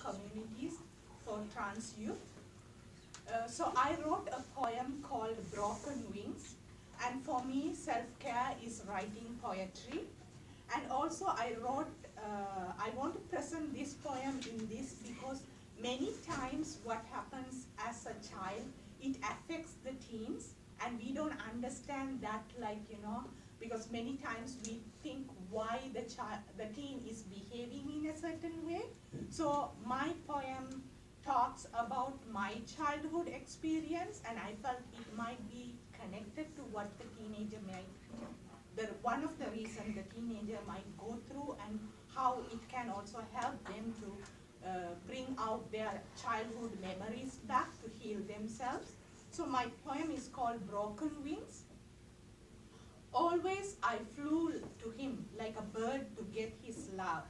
communities for trans youth. So I wrote a poem called Broken Wings, and for me self-care is writing poetry. And also I want to present this poem in this because many times what happens as a child, it affects the teens, and we don't understand that, because many times we think why the teen is behaving in a certain way. So my poem talks about my childhood experience, and I felt it might be connected to what the teenager one of the reasons the teenager might go through, and how it can also help them to bring out their childhood memories back to heal themselves. So my poem is called Broken Wings. Always I flew to him like a bird to get his love.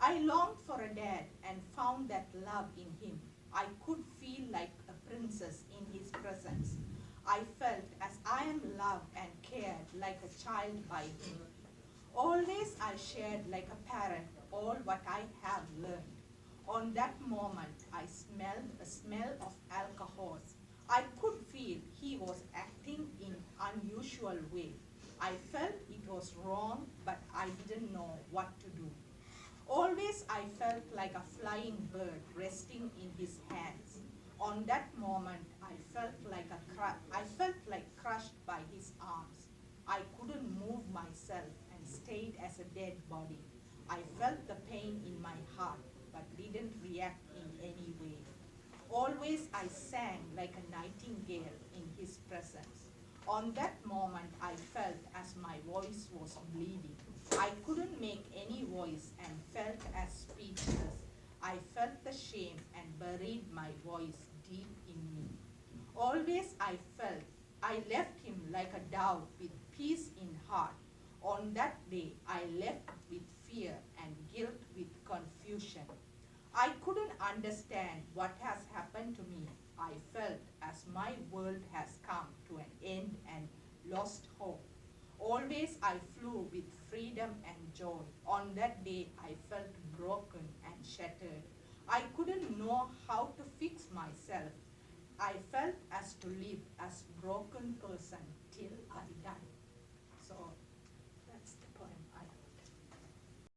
I longed for a dad and found that love in him. I could feel like a princess in his presence. I felt as I am loved and cared like a child by him. Always I shared like a parent all what I have learned. On that moment I smelled a smell of alcohol. I could feel he was acting in unusual way. I felt it was wrong, but I didn't know what to do. Always I felt like a flying bird resting in his hands. On that moment I felt like crushed by his arms. I couldn't move myself and stayed as a dead body. I felt the pain in my heart but didn't react in any way. Always I sang like a nightingale in his presence. On that moment I felt as my voice was bleeding. I couldn't make any voice and felt as speechless. I felt the shame and buried my voice deep in me. Always I left him like a dove with peace in heart. On that day I left with fear and guilt with confusion. I couldn't understand what has happened to me. I felt as my world has come to an end and lost hope. Always I flew with freedom and joy. On that day I felt broken and shattered. I couldn't know how to fix myself. I felt as to live as broken person till I died.